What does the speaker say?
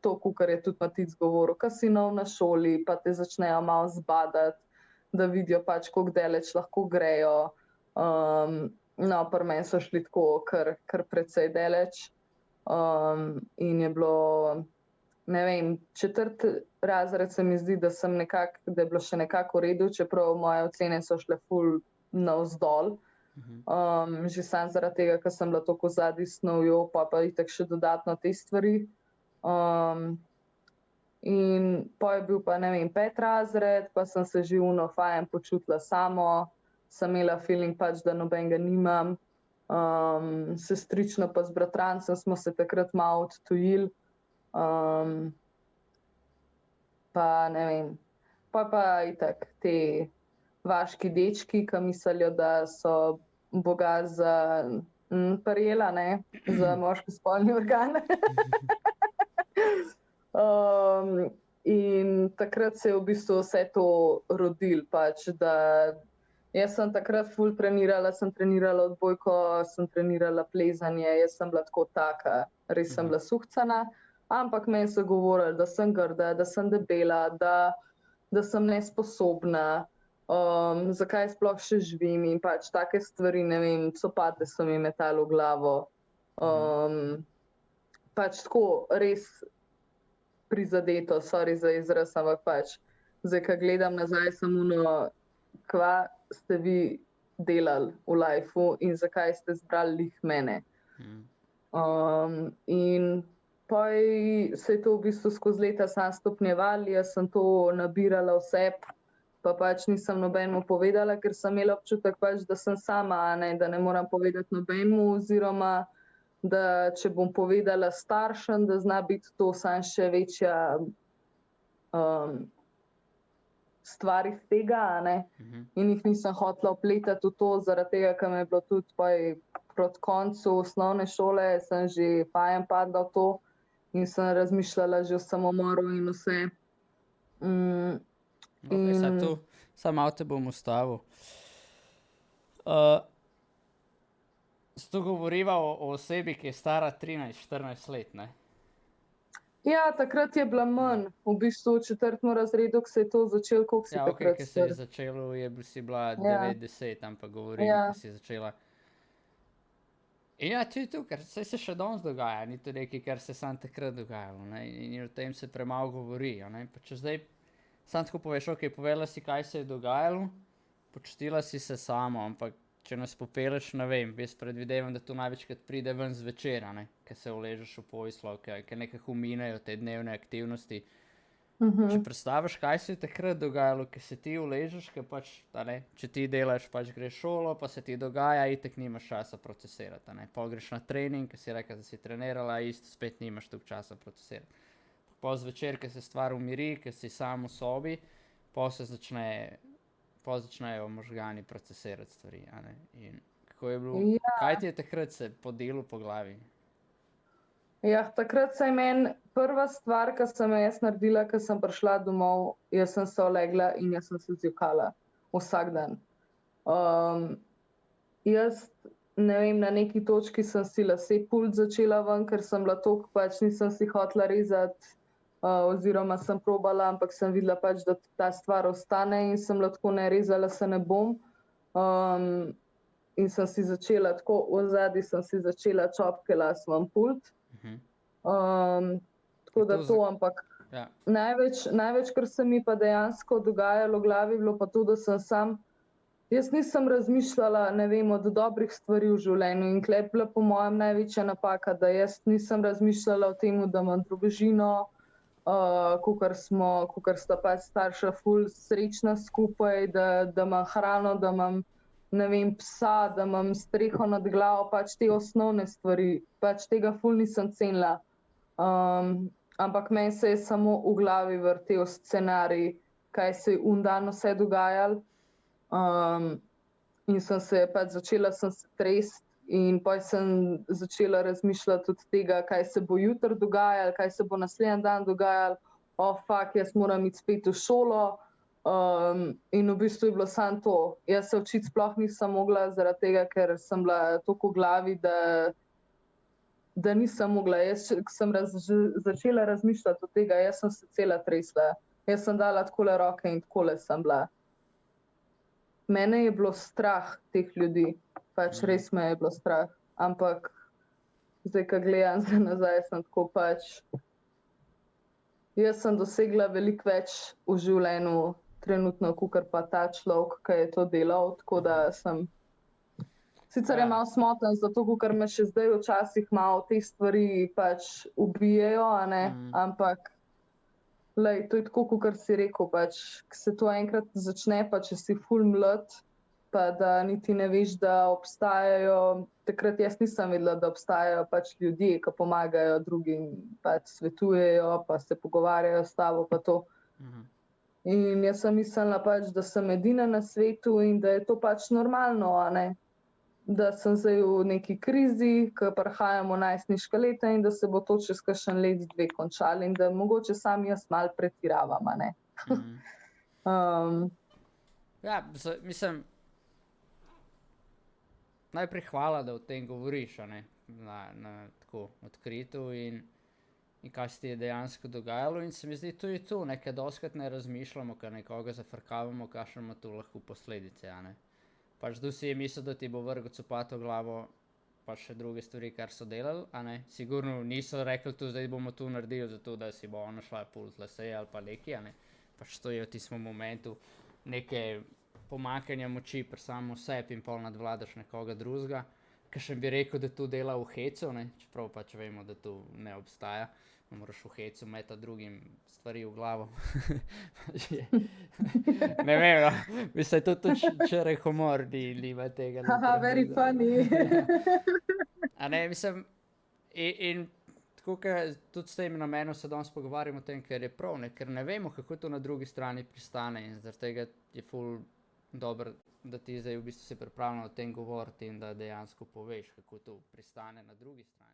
to, kar je tudi Matic govoril, ko si nov na šoli, pa te začnejo malo zbadati, da vidijo pač, koliko daleč lahko grejo. No, pri meni so šli tako kar precej daleč. In je bilo, ne vem, 4. razred se mi zdi, da je bilo še nekako v redu, čeprav moje ocene so šle ful navzdol. Že sam zaradi tega, ker sem bila tako zadnji snovjo, pa itak še dodatno te stvari. In pa je bil pa, ne vem, 5. razred, pa sem se že fajn počutila samo, sem imela feeling pač, da nobenega nimam. Sestrično pa z bratrancem smo se takrat malo odtujili. Pa ne vem, pa itak te vaški dečki, ki mislijo, da so Boga za prijela, ne, za moški spolni organ. In takrat se je v bistvu vse to rodilo, pač, da jaz sem takrat ful trenirala, sem trenirala odbojko, sem trenirala plezanje, jaz sem bila tako taka, res sem bila suhcana, ampak meni so govorili, da sem grda, da sem debela, da sem nesposobna, zakaj sploh še živim in pač take stvari, ne vem, copate so mi metali v glavo. Pač tako res prizadeto, sorry za izraz, ampak pač zdaj, ko gledam nazaj, sem kva ste vi delali v lifeu in zakaj ste zbrali lih mene. In pa se je to v bistvu skozi leta sam stopnjevalo, jaz sem to nabirala vse, pa pač nisem nobenemu povedala, ker sem imela občutek pač, da sem sama, da ne moram povedati nobenemu, oziroma da če bom povedala staršem, da zna biti to samo še večja stvar iz tega, in jih nisem hotela vpletati v to, zaradi tega, ker me je bilo tudi proti koncu osnovne šole, sem že fajn padla v to in sem razmišljala že o samomoru in vse. Samo malo te bom ustavil. Zato govoriva o osebi, ki je stara 13-14 let, ne? Ja, takrat je bila manj, v bistvu v 4. razredu, ko se je to začelo, koliko si takrat? Ko se je začelo, si bila 9-10, ampak govorim, ko si začela. Ja, to je to, ker se še danes dogaja, ni to nekaj, kar se samo takrat dogajalo, ne? In o tem se premalo govori, ne? Pa če zdaj samo tako poveš, povedala si, kaj se je dogajalo, počutila si se samo, ampak če nas popeleš, ne vem, jaz predvidevam, da to največkrat pride ven zvečer, ne, ker se uležeš v poslu, ker nekako uminejo te dnevne aktivnosti. Če predstaviš, kaj se je takrat dogajalo, ker se ti uležeš, ker pač, če ti delaš, pač greš šolo, pa se ti dogaja, itak nimaš časa procesirati, ne. Pol greš na trening, ker si rekla, da si trenirala, isto spet nimaš toliko časa procesirati. Pol zvečer, ker se stvar umiri, ker si sam v sobi, pol začnejo možgani procesirati stvari, a ne. In kako je bilo, kaj ti je takrat se podelo po glavi? Ja, takrat se je meni prva stvar, ki sem jo jaz naredila, ko sem prišla domov, jaz sem se ulegla in jaz sem se zjokala vsak dan. Jaz, ne vem, na neki točki sem si lase pult začela ven, ker sem bila toliko, pač nisem si hotela rezati, oziroma sem probala, ampak sem videla pač, da ta stvar ostane in sem bila tako, ne, rezala se ne bom. In sem si začela tako, ozadaj sem si začela čopke las ven pult. Tako da to, ampak največ, kar se mi pa dejansko dogajalo v glavi, bilo pa to, da sem jaz nisem razmišljala, ne vem, od dobrih stvari v življenju in tule je bila po mojem največja napaka, da jaz nisem razmišljala o tem, da imam družino, kakor sta pač starša ful srečna skupaj, da imam hrano, da imam, ne vem, psa, da imam streho nad glavo, pač te osnovne stvari, pač tega ful nisem cenila. Ampak meni se je samo v glavi vrtel scenarij, kaj se je dan vse dogajalo. In sem se pač začela tresti in potem sem začela razmišljati tudi tega, kaj se bo jutri dogajalo, kaj se bo naslednji dan dogajalo. Fak, jaz moram iti spet v šolo. In v bistvu je bilo samo to. Jaz se učiti sploh nisem mogla, zaradi tega, ker sem bila toliko v glavi, da nisem mogla. Jaz, ko sem začela razmišljati o tega, jaz sem se cela tresla. Jaz sem dala takole roke in takole sem bila. Mene je bilo strah teh ljudi, pač res me je bilo strah. Ampak zdaj, ko gledam za nazaj, sem tako pač. Jaz sem dosegla veliko več v življenju trenutno, kakor pa ta človek, ki je to delal, tako da sem. Sicer je malo smoten, zato ker me še zdaj včasih malo te stvari pač ubijajo, a ne, ampak lej, to je tako, kakor si rekel, pač, ko se to enkrat začne, pa če si ful mlad, pa da niti ne veš, da obstajajo, takrat jaz nisem vedela, da obstajajo pač ljudje, ki pomagajo drugim, pač svetujejo, pa se pogovarjajo s tabo, pa to. In jaz sem mislila pač, da sem edina na svetu in da je to pač normalno, a ne. Da sem zdaj v neki krizi, ko prihajamo najstniška leta in da se bo to čez kakšen let, dve končalo in da mogoče sam jaz malo pretiravam, a ne. Ja, mislim, najprej hvala, da o tem govoriš, a ne, na tako odkrito in kaj se ti je dejansko dogajalo in se mi zdi tudi tu, nekaj doskrat ne razmišljamo, ker nekoga zafrkavamo, kakšne ima to lahko posledice, a ne. Pač kdo si je mislil, da ti bo vrgel copat v glavo, pa še druge stvari, kar so delali, a ne. Sigurno niso rekli tu, zdaj bomo tu naredili zato, da si bo ona šla pult lase ali pa nekaj, a ne. Pač to je v tistem momentu neke pomanjkanja moči pri samem sebi in pol nadvladaš nekoga drugega, ki še bi rekel, da to dela v hecu, ne, čeprav pač vemo, da to ne obstaja. Ne moraš v hecu metati drugim stvari v glavo. Ne vem, no. Mislim, tudi črn humor nima tega. Haha, very funny. A ne, mislim, in tako, ker tudi s tem namenom se danes pogovarjamo o tem, ker je prav, ne, ker ne vemo, kako to na drugi strani pristane in zaradi tega je ful dobro, da ti zdaj v bistvu si pripravljena o tem govoriti in da dejansko poveš, kako to pristane na drugi strani.